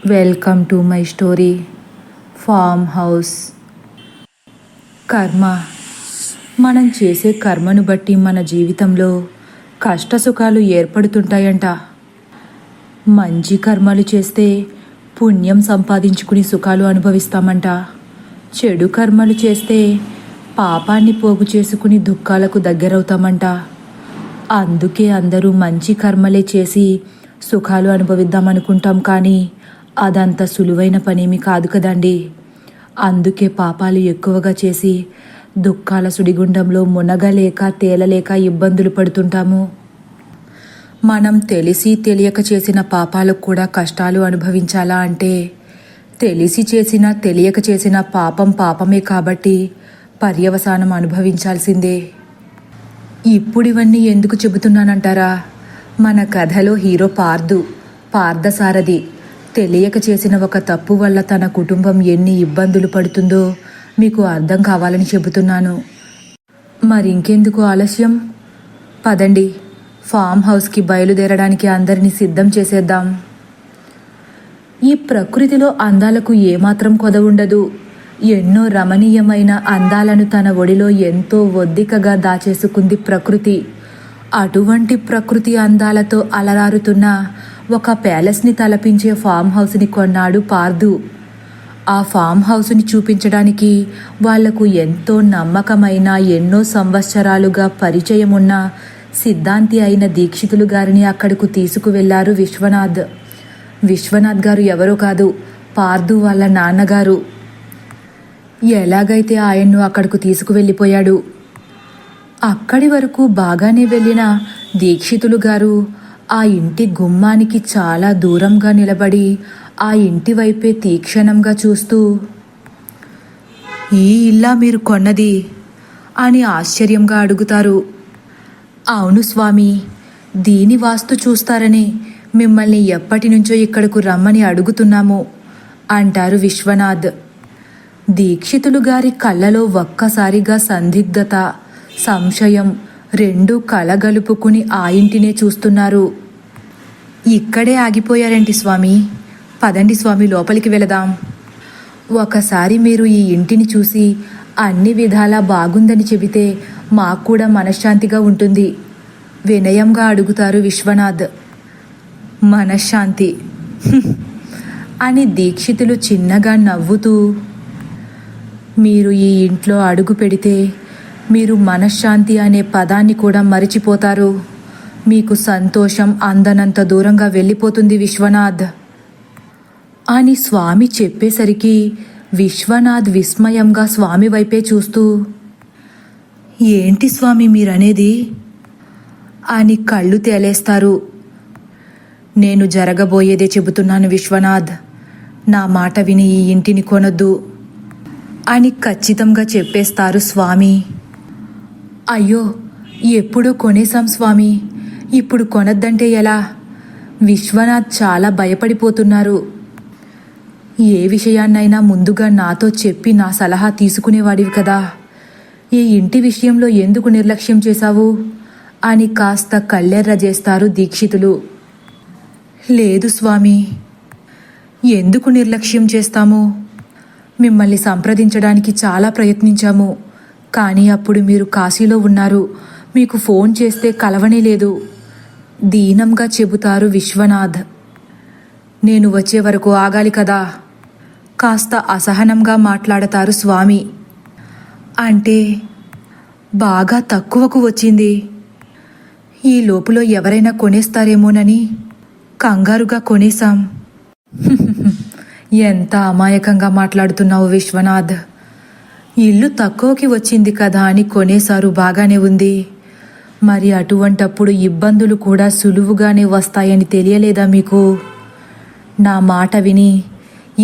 Welcome to my story farm house. కర్మ. మనం చేసే కర్మను బట్టి మన జీవితంలో కష్టసుఖాలు ఏర్పడుతుంటాయంట. మంచి కర్మలు చేస్తే పుణ్యం సంపాదించుకుని సుఖాలు అనుభవిస్తామంట. చెడు కర్మలు చేస్తే పాపాన్ని పోగు చేసుకుని దుఃఖాలకు దగ్గరవుతామంట. అందుకే అందరూ మంచి కర్మలే చేసి సుఖాలు అనుభవిద్దామనుకుంటాం, కానీ అదంత సులువైన పనేమి కాదు కదండి. అందుకే పాపాలు ఎక్కువగా చేసి దుఃఖాల సుడిగుండంలో మునగలేక తేలలేక ఇబ్బందులు పడుతుంటాము. మనం తెలిసి తెలియక చేసిన పాపాలకు కూడా కష్టాలు అనుభవించాలా అంటే తెలిసి చేసినా తెలియక చేసిన పాపం పాపమే కాబట్టి పర్యవసానం అనుభవించాల్సిందే. ఇప్పుడు ఇవన్నీ ఎందుకు చెబుతున్నానంటారా? మన కథలో హీరో పార్థసారథి తెలియక చేసిన ఒక తప్పు వల్ల తన కుటుంబం ఎన్ని ఇబ్బందులు పడుతుందో మీకు అర్థం కావాలని చెబుతున్నాను. మరింకెందుకు ఆలస్యం? పదండి, ఫామ్ హౌస్కి బయలుదేరడానికి అందరినీ సిద్ధం చేసేద్దాం. ఈ ప్రకృతిలో అందాలకు ఏమాత్రం కొదవుండదు. ఎన్నో రమణీయమైన అందాలను తన ఒడిలో ఎంతో ఒద్దికగా దాచేసుకుంది ప్రకృతి. అటువంటి ప్రకృతి అందాలతో అలరారుతున్న ఒక ప్యాలెస్ని తలపించే ఫామ్ హౌస్ని కొన్నాడు పార్థు. ఆ ఫామ్ హౌస్ని చూపించడానికి వాళ్లకు ఎంతో నమ్మకమైన, ఎన్నో సంవత్సరాలుగా పరిచయం ఉన్న సిద్ధాంతి అయిన దీక్షితులు గారిని అక్కడకు తీసుకువెళ్లారు విశ్వనాథ్. విశ్వనాథ్ గారు ఎవరో కాదు, పార్థు వాళ్ళ నాన్నగారు. ఎలాగైతే ఆయన్ను అక్కడకు తీసుకువెళ్ళిపోయాడు. అక్కడి వరకు బాగానే వెళ్ళిన దీక్షితులు గారు ఆ ఇంటి గుమ్మానికి చాలా దూరంగా నిలబడి ఆ ఇంటి వైపే తీక్షణంగా చూస్తూ, ఈ ఇల్లా మీరు కొన్నది అని ఆశ్చర్యంగా అడుగుతారు. అవును స్వామి, దీని వాస్తు చూస్తారని మిమ్మల్ని ఎప్పటి నుంచో ఇక్కడకు రమ్మని అడుగుతున్నాము అంటారు విశ్వనాథ్. దీక్షితులు గారి కళ్ళలో ఒక్కసారిగా సందిగ్ధత, సంశయం రెండూ కలగలుపుకుని ఆ ఇంటినే చూస్తున్నారు. ఇక్కడే ఆగిపోయారేంటి స్వామి? పదండి స్వామి, లోపలికి వెళదాం. ఒకసారి మీరు ఈ ఇంటిని చూసి అన్ని విధాలా బాగుందని చెబితే మాకు కూడా మనశ్శాంతిగా ఉంటుంది వినయంగా అడుగుతారు విశ్వనాథ్. మనశ్శాంతి అని దీక్షితులు చిన్నగా నవ్వుతూ, మీరు ఈ ఇంట్లో అడుగు పెడితే మీరు మనశ్శాంతి అనే పదాన్ని కూడా మరిచిపోతారు. మీకు సంతోషం అందనంత దూరంగా వెళ్ళిపోతుంది విశ్వనాథ్ అని స్వామి చెప్పేసరికి విశ్వనాథ్ విస్మయంగా స్వామి వైపే చూస్తూ, ఏంటి స్వామి మీరనేది అని కళ్ళు తేలేస్తారు. నేను జరగబోయేదే చెబుతున్నాను విశ్వనాథ్, నా మాట విని ఈ ఇంటిని కొనొద్దు అని ఖచ్చితంగా చెప్పేస్తారు స్వామి. అయ్యో, ఎప్పుడూ కొనేశాం స్వామి, ఇప్పుడు కొనొద్దంటే ఎలా? విశ్వనాథ్ చాలా భయపడిపోతున్నారు. ఏ విషయాన్నైనా ముందుగా నాతో చెప్పి నా సలహా తీసుకునేవాడివి కదా, ఈ ఇంటి విషయంలో ఎందుకు నిర్లక్ష్యం చేశావు అని కాస్త కళ్ళెర్ర చేస్తారు దీక్షితులు. లేదు స్వామి, ఎందుకు నిర్లక్ష్యం చేస్తాము? మిమ్మల్ని సంప్రదించడానికి చాలా ప్రయత్నించాము, కానీ అప్పుడు మీరు కాశీలో ఉన్నారు, మీకు ఫోన్ చేస్తే కలవనే లేదు దీనంగా చెబుతారు విశ్వనాథ్. నేను వచ్చే వరకు ఆగాలి కదా కాస్త అసహనంగా మాట్లాడతారు స్వామి. అంటే బాగా తక్కువకు వచ్చింది, ఈ లోపులో ఎవరైనా కొనేస్తారేమోనని కంగారుగా కొనేశాం. ఎంత అమాయకంగా మాట్లాడుతున్నావు విశ్వనాథ్. ఇల్లు తక్కువకి వచ్చింది కదా అని కొనేశారు, బాగానే ఉంది. మరి అటువంటప్పుడు ఇబ్బందులు కూడా సులువుగానే వస్తాయని తెలియలేదా మీకు? నా మాట విని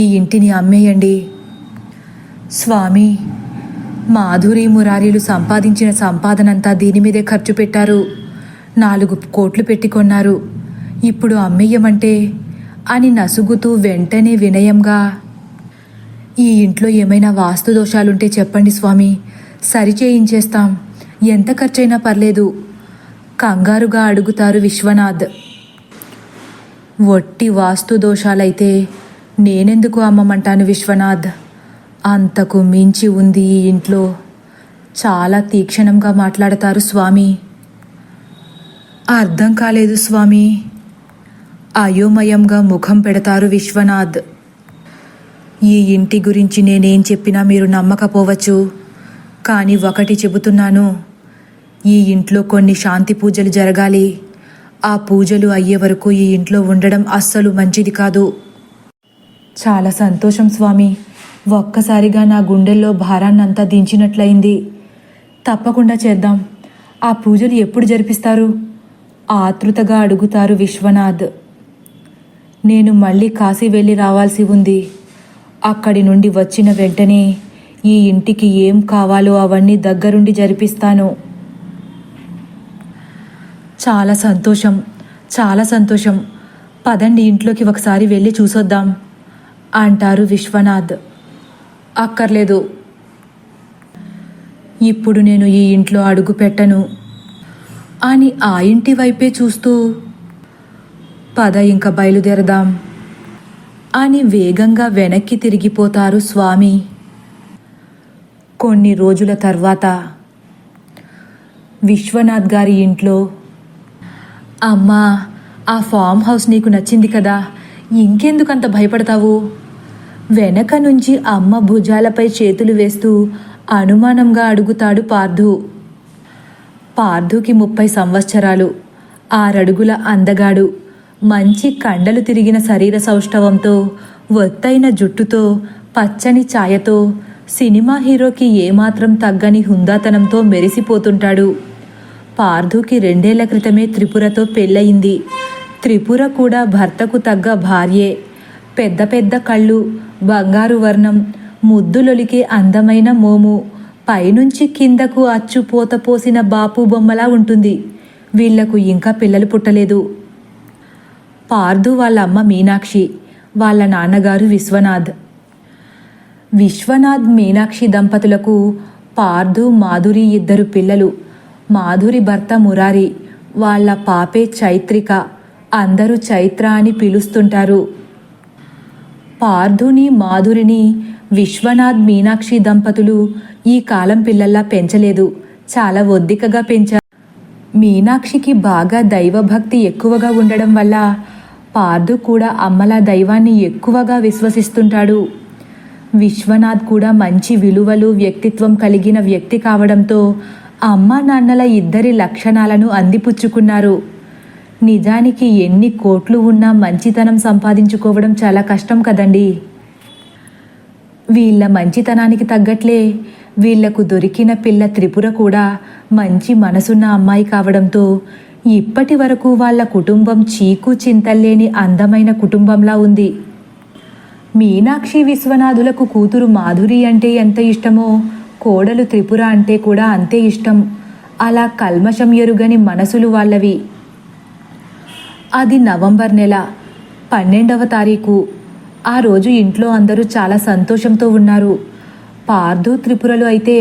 ఈ ఇంటిని అమ్మేయండి. స్వామి, మాధురి మురారీలు సంపాదించిన సంపాదనంతా దీని మీదే ఖర్చు పెట్టారు. 4 కోట్లు పెట్టి కొన్నారు. ఇప్పుడు అమ్మేయమంటే అని నసుగుతూ వెంటనే వినయంగా, ఈ ఇంట్లో ఏమైనా వాస్తు దోషాలుంటే చెప్పండి స్వామి, సరిచేయించేస్తాం, ఎంత ఖర్చైనా పర్లేదు కంగారుగా అడుగుతారు విశ్వనాథ్. ఒట్టి వాస్తు దోషాలైతే నేనెందుకు అమ్మమంటాను విశ్వనాథ్, అంతకు మించి ఉంది ఈ ఇంట్లో. చాలా తీక్షణంగా మాట్లాడతారు స్వామి. అర్థం కాలేదు స్వామి. అయోమయంగా ముఖం పెడతారు విశ్వనాథ్. ఈ ఇంటి గురించి నేనేం చెప్పినా మీరు నమ్మకపోవచ్చు, కానీ ఒకటి చెబుతున్నాను, ఈ ఇంట్లో కొన్ని శాంతి పూజలు జరగాలి. ఆ పూజలు అయ్యే వరకు ఈ ఇంట్లో ఉండడం అస్సలు మంచిది కాదు. చాలా సంతోషం స్వామి. ఒక్కసారిగా నా గుండెల్లో భారాన్నంతా దించినట్లయింది. తప్పకుండా చేద్దాం. ఆ పూజలు ఎప్పుడు జరిపిస్తారు? ఆతృతగా అడుగుతారు విశ్వనాథ్. నేను మళ్ళీ కాశీ వెళ్ళి రావాల్సి ఉంది. అక్కడి నుండి వచ్చిన వెంటనే ఈ ఇంటికి ఏం కావాలో అవన్నీ దగ్గరుండి జరిపిస్తాను. చాలా సంతోషం, చాలా సంతోషం. పదండి, ఇంట్లోకి ఒకసారి వెళ్ళి చూసొద్దాం అంటారు విశ్వనాథ్. అక్కర్లేదు, ఇప్పుడు నేను ఈ ఇంట్లో అడుగు పెట్టను అని ఆ ఇంటి వైపే చూస్తూ, పద ఇంక బయలుదేరదాం అని వేగంగా వెనక్కి తిరిగిపోతారు స్వామి. కొన్ని రోజుల తర్వాత విశ్వనాథ్ గారి ఇంట్లో, అమ్మా, ఆ ఫామ్ హౌస్ నీకు నచ్చింది కదా, ఇంకెందుకంత భయపడతావు? వెనక నుంచి అమ్మ భుజాలపై చేతులు వేస్తూ అనుమానంగా అడుగుతాడు పార్థు. పార్థుకి 30 సంవత్సరాలు, 6 అడుగుల అందగాడు, మంచి కండలు తిరిగిన శరీర సౌష్ఠవంతో, ఒత్తైన జుట్టుతో, పచ్చని ఛాయతో, సినిమా హీరోకి ఏమాత్రం తగ్గని హుందాతనంతో మెరిసిపోతుంటాడు. పార్థుకి 2 ఏళ్ల క్రితమే త్రిపురతో పెళ్ళయింది. త్రిపుర కూడా భర్తకు తగ్గ భార్యే. పెద్ద పెద్ద కళ్ళు, బంగారు వర్ణం, ముద్దులొలికే అందమైన మోము, పైనుంచి కిందకు అచ్చు పోత పోసిన బాపు బొమ్మలా ఉంటుంది. వీళ్లకు ఇంకా పిల్లలు పుట్టలేదు. పార్థు వాళ్ళ అమ్మ మీనాక్షి, వాళ్ళ నాన్నగారు విశ్వనాథ్. విశ్వనాథ్ మీనాక్షి దంపతులకు పార్థు, మాధురి 2 పిల్లలు. మాధురి భర్త మురారి, వాళ్ళ పాపే చైత్రిక. అందరూ చైత్ర అని పిలుస్తుంటారు. పార్థుని, మాధురిని విశ్వనాథ్, మీనాక్షి దంపతులు ఈ కాలం పిల్లల్లా పెంచలేదు, చాలా ఒద్దికగా పెంచారు. మీనాక్షికి బాగా దైవభక్తి ఎక్కువగా ఉండడం వల్ల పార్థు కూడా అమ్మలా దైవాన్ని ఎక్కువగా విశ్వసిస్తుంటాడు. విశ్వనాథ్ కూడా మంచి విలువలు, వ్యక్తిత్వం కలిగిన వ్యక్తి కావడంతో అమ్మా నాన్నల 2 లక్షణాలను అందిపుచ్చుకున్నారు. నిజానికి ఎన్ని కోట్లు ఉన్నా మంచితనం సంపాదించుకోవడం చాలా కష్టం కదండి. వీళ్ళ మంచితనానికి తగ్గట్లే వీళ్లకు దొరికిన పిల్ల త్రిపుర కూడా మంచి మనసున్న అమ్మాయి కావడంతో ఇప్పటి వరకు వాళ్ళ కుటుంబం చీకు చింతల్లేని అందమైన కుటుంబంలా ఉంది. మీనాక్షి విశ్వనాథులకు కూతురు మాధురి అంటే ఎంత ఇష్టమో కోడలు త్రిపుర అంటే కూడా అంతే ఇష్టం. అలా కల్మషం ఎరుగని మనసులు వాళ్ళవి. అది నవంబర్ నెల 12వ తారీఖు. ఆ రోజు ఇంట్లో అందరూ చాలా సంతోషంతో ఉన్నారు. పార్థు, త్రిపురలు అయితే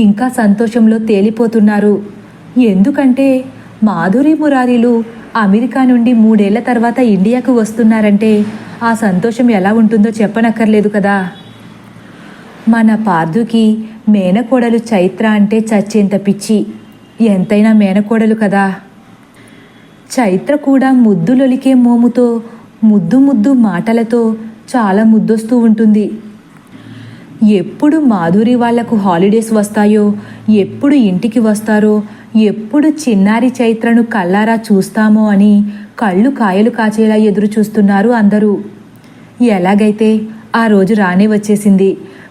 ఇంకా సంతోషంలో తేలిపోతున్నారు. ఎందుకంటే మాధురి, మురారీలు అమెరికా నుండి 3 ఏళ్ల తర్వాత ఇండియాకు వస్తున్నారంటే ఆ సంతోషం ఎలా ఉంటుందో చెప్పనక్కర్లేదు కదా. మన పార్థుకి మేనకోడలు చైత్ర అంటే చచ్చేంత పిచ్చి. ఎంతైనా మేనకోడలు కదా. చైత్ర కూడా ముద్దులొలికే మోముతో, ముద్దు ముద్దు మాటలతో చాలా ముద్దొస్తూ ఉంటుంది. ఎప్పుడు మాధురి వాళ్లకు హాలిడేస్ వస్తాయో, ఎప్పుడు ఇంటికి వస్తారో, ఎప్పుడు చిన్నారి చైత్రను కళ్ళారా చూస్తామో అని కళ్ళు కాయలు కాచేలా ఎదురు చూస్తున్నారు అందరూ. ఎలాగైతే ఆ రోజు రానే వచ్చేసింది.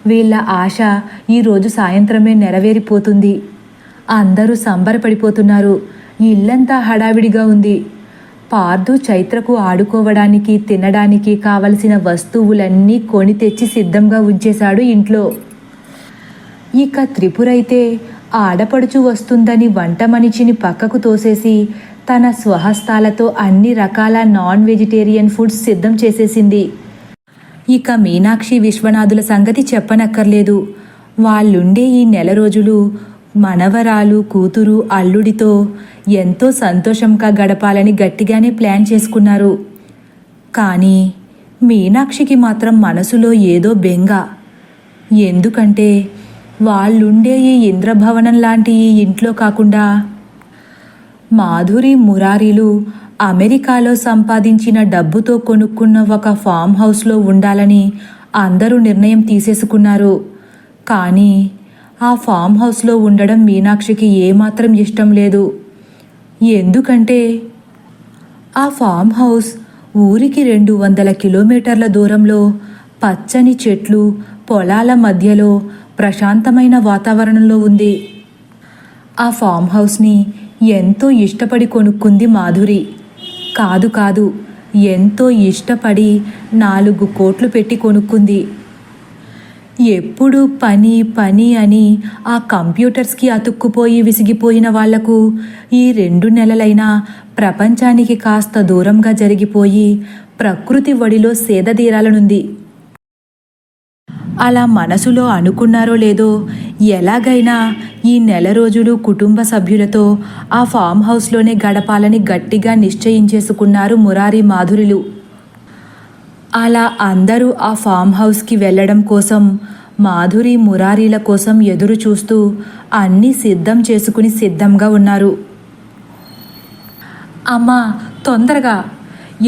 వీళ్ళ ఆశ ఈరోజు సాయంత్రమే నెరవేరిపోతుంది. అందరూ సంబరపడిపోతున్నారు. ఇల్లంతా హడావిడిగా ఉంది. పార్థు చైత్రకు ఆడుకోవడానికి, తినడానికి కావలసిన వస్తువులన్నీ కొని తెచ్చి సిద్ధంగా ఉంచేశాడు ఇంట్లో. ఇక త్రిపురైతే ఆడపడుచు వస్తుందని వంట మనిషిని పక్కకు తోసేసి తన స్వహస్తాలతో అన్ని రకాల నాన్ వెజిటేరియన్ ఫుడ్స్ సిద్ధం చేసేసింది. ఇక మీనాక్షి, విశ్వనాథుల సంగతి చెప్పనక్కర్లేదు. వాళ్ళుండే ఈ 1 రోజులు మనవరాలు, కూతురు, అల్లుడితో ఎంతో సంతోషంగా గడపాలని గట్టిగానే ప్లాన్ చేసుకున్నారు. కానీ మీనాక్షికి మాత్రం మనసులో ఏదో బెంగ. ఎందుకంటే వాళ్ళుండే ఈ ఇంద్రభవనం లాంటి ఈ ఇంట్లో కాకుండా మాధురి మురారీలు అమెరికాలో సంపాదించిన డబ్బుతో కొనుక్కున్న ఒక ఫామ్ హౌస్లో ఉండాలని అందరూ నిర్ణయం తీసేసుకున్నారు. కానీ ఆ ఫామ్ హౌస్లో ఉండడం మీనాక్షికి ఏమాత్రం ఇష్టం లేదు. ఎందుకంటే ఆ ఫామ్ హౌస్ ఊరికి 200 కిలోమీటర్ల దూరంలో పచ్చని చెట్లు, పొలాల మధ్యలో ప్రశాంతమైన వాతావరణంలో ఉంది. ఆ ఫామ్ హౌస్ని ఎంతో ఇష్టపడి కొనుక్కుంది మాధురి. కాదు, ఎంతో ఇష్టపడి 4 కోట్లు పెట్టి కొనుక్కుంది. ఎప్పుడు పని అని ఆ కంప్యూటర్స్కి అతుక్కుపోయి విసిగిపోయిన వాళ్లకు ఈ 2 నెలలైనా ప్రపంచానికి కాస్త దూరంగా జరిగిపోయి ప్రకృతి ఒడిలో సేదతీరాలనుంది. అలా మనసులో అనుకున్నారో లేదో ఎలాగైనా ఈ నెల రోజులు కుటుంబ సభ్యులతో ఆ ఫామ్ హౌస్లోనే గడపాలని గట్టిగా నిశ్చయించేసుకున్నారు మురారి మాధురిలు. అలా అందరూ ఆ ఫామ్ హౌస్కి వెళ్ళడం కోసం మాధురి మురారీల కోసం ఎదురు చూస్తూ అన్నీ సిద్ధం చేసుకుని సిద్ధంగా ఉన్నారు. అమ్మా, తొందరగా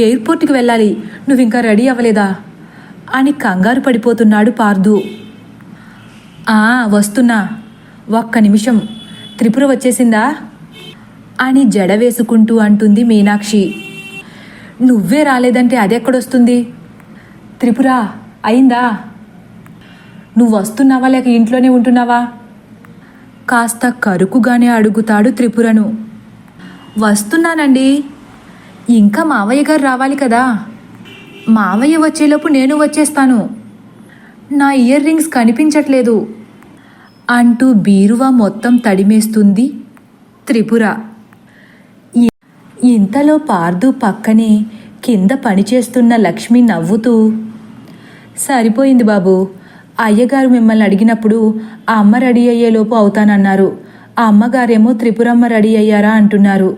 ఎయిర్పోర్ట్కి వెళ్ళాలి, నువ్వింకా రెడీ అవ్వలేదా అని కంగారు పడిపోతున్నాడు పార్థు. వస్తున్నా, ఒక్క నిమిషం, త్రిపుర వచ్చేసిందా అని జడ వేసుకుంటూ అంటుంది మీనాక్షి. నువ్వే రాలేదంటే అదెక్కడొస్తుంది? త్రిపుర అయిందా? నువ్వు వస్తున్నావా లేక ఇంట్లోనే ఉంటున్నావా? కాస్త కరుకుగానే అడుగుతాడు త్రిపురను. వస్తున్నానండి. ఇంకా మావయ్య గారు రావాలి కదా. మావయ్య వచ్చేలోపు నేను వచ్చేస్తాను. నా ఇయర్ రింగ్స్ కనిపించట్లేదు అంటూ బీరువా మొత్తం తడిమేస్తుంది త్రిపుర. ఇంతలో పార్థు పక్కనే కింద పనిచేస్తున్న లక్ష్మి నవ్వుతూ, సరిపోయింది బాబు, అయ్యగారు మిమ్మల్ని అడిగినప్పుడు ఆ అమ్మ రెడీ అయ్యేలోపు అవుతానన్నారు. ఆ అమ్మగారేమో త్రిపురమ్మ రెడీ అయ్యారా అంటున్నారు.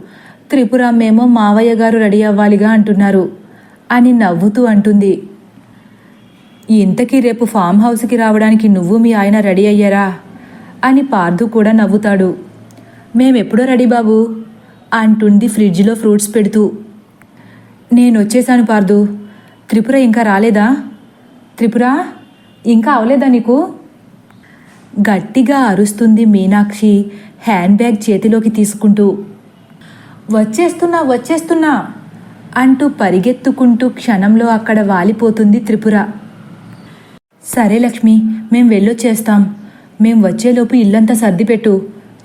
త్రిపురమ్మేమో మావయ్య గారు రెడీ అవ్వాలిగా అంటున్నారు అని నవ్వుతూ అంటుంది. ఇంతకీ రేపు ఫామ్ హౌస్కి రావడానికి నువ్వు మీ ఆయన రెడీ అయ్యారా అని పార్థు కూడా నవ్వుతాడు. మేమెప్పుడో రెడీ బాబు అంటుంది ఫ్రిడ్జ్లో ఫ్రూట్స్ పెడుతూ. నేను వచ్చేసాను పార్థు. త్రిపుర ఇంకా రాలేదా? త్రిపుర ఇంకా అవలేదా నీకు? గట్టిగా అరుస్తుంది మీనాక్షి హ్యాండ్ బ్యాగ్ చేతిలోకి తీసుకుంటూ. వచ్చేస్తున్నా అంటూ పరిగెత్తుకుంటూ క్షణంలో అక్కడ వాలిపోతుంది త్రిపుర. సరే లక్ష్మి, మేం వెళ్ళొచ్చేస్తాం. మేం వచ్చేలోపు ఇల్లంతా సర్దిపెట్టు.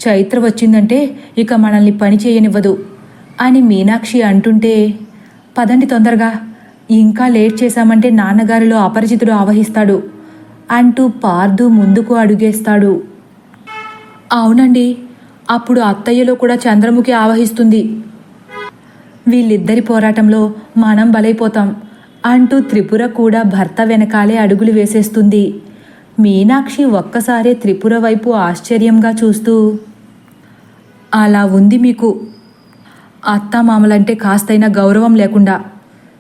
చైత్ర వచ్చిందంటే ఇక మనల్ని పని చేయనివ్వదు అని మీనాక్షి అంటుంటే, పదండి తొందరగా, ఇంకా లేట్ చేశామంటే నాన్నగారిలో అపరిచితుడు ఆవహిస్తాడు అంటూ పార్థు ముందుకు అడుగేస్తాడు. అవునండి, అప్పుడు అత్తయ్యలో కూడా చంద్రముఖి ఆవహిస్తుంది. వీళ్ళిద్దరి పోరాటంలో మనం బలైపోతాం అంటూ త్రిపుర కూడా భర్త వెనకాలే అడుగులు వేసేస్తుంది. మీనాక్షి ఒక్కసారే త్రిపుర వైపు ఆశ్చర్యంగా చూస్తూ, అలా ఉంది మీకు, అత్తామామలంటే కాస్తైనా గౌరవం లేకుండా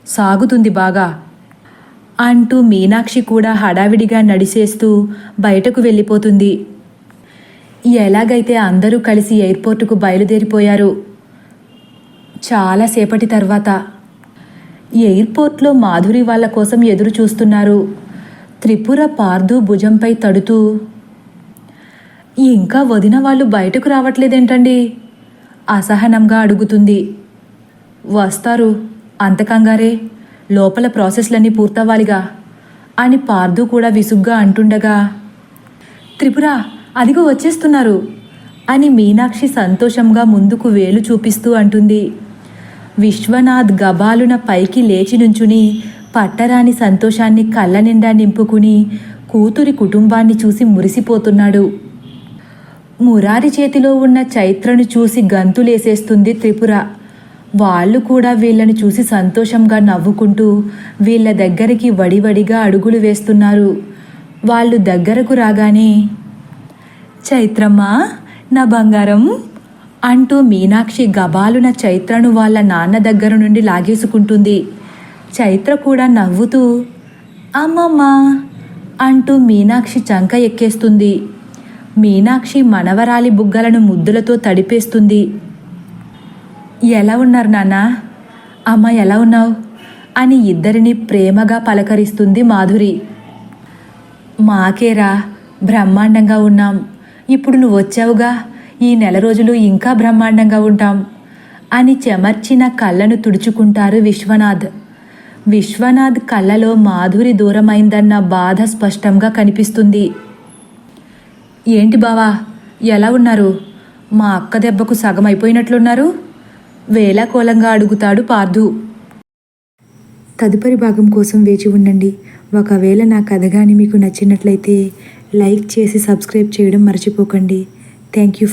సాగుతుంది బాగా అంటూ మీనాక్షి కూడా హడావిడిగా నడిచేస్తూ బయటకు వెళ్ళిపోతుంది. ఎలాగైతే అందరూ కలిసి ఎయిర్పోర్టుకు బయలుదేరిపోయారు. చాలాసేపటి తర్వాత ఎయిర్పోర్ట్లో మాధురి వాళ్ళ కోసం ఎదురు చూస్తున్నారు. త్రిపుర పార్థు భుజంపై తడుతూ, ఇంకా వదిన వాళ్ళు బయటకు రావట్లేదేంటండి అసహనంగా అడుగుతుంది. వస్తారు, అంతకంగారే, లోపల ప్రాసెస్లన్నీ పూర్తవ్వాలిగా అని పార్థు కూడా విసుగ్గా అంటుండగా, త్రిపుర అదిగో వచ్చేస్తున్నారు అని మీనాక్షి సంతోషంగా ముందుకు వేలు చూపిస్తూ అంటుంది. విశ్వనాథ్ గబాలున పైకి లేచి నుంచుని పట్టరాని సంతోషాన్ని కళ్ళ నిండా నింపుకుని కూతురి కుటుంబాన్ని చూసి మురిసిపోతున్నాడు. మురారి చేతిలో ఉన్న చైత్రను చూసి గంతులేసేస్తుంది త్రిపుర. వాళ్ళు కూడా వీళ్ళని చూసి సంతోషంగా నవ్వుకుంటూ వీళ్ళ దగ్గరికి వడివడిగా అడుగులు వేస్తున్నారు. వాళ్ళు దగ్గరకు రాగానే, చైత్రమ్మా నా బంగారం అంటూ మీనాక్షి గబాలున చైత్రను వాళ్ళ నాన్న దగ్గర నుండి లాగేసుకుంటుంది. చైత్ర కూడా నవ్వుతూ అమ్మమ్మ అంటూ మీనాక్షి చంక ఎక్కేస్తుంది. మీనాక్షి మనవరాలి బుగ్గలను ముద్దులతో తడిపేస్తుంది. ఎలా ఉన్నారు నాన్న? అమ్మ ఎలా ఉన్నావు అని ఇద్దరిని ప్రేమగా పలకరిస్తుంది మాధురి. మాకేరా బ్రహ్మాండంగా ఉన్నాం. ఇప్పుడు నువ్వు వచ్చావుగా, ఈ నెల రోజులు ఇంకా బ్రహ్మాండంగా ఉంటాం అని చెమర్చిన కళ్ళను తుడుచుకుంటారు విశ్వనాథ్. విశ్వనాథ్ కళ్ళలో మాధురి దూరమైందన్న బాధ స్పష్టంగా కనిపిస్తుంది. ఏంటి బావా, ఎలా ఉన్నారు? మా అక్క దెబ్బకు సగం అయిపోయినట్లున్నారు వేళాకోళంగా అడుగుతాడు పార్థు. తదుపరి భాగం కోసం వేచి ఉండండి. ఒకవేళ నా కథ కానీ మీకు నచ్చినట్లయితే లైక్ చేసి సబ్స్క్రైబ్ చేయడం మర్చిపోకండి. Thank you.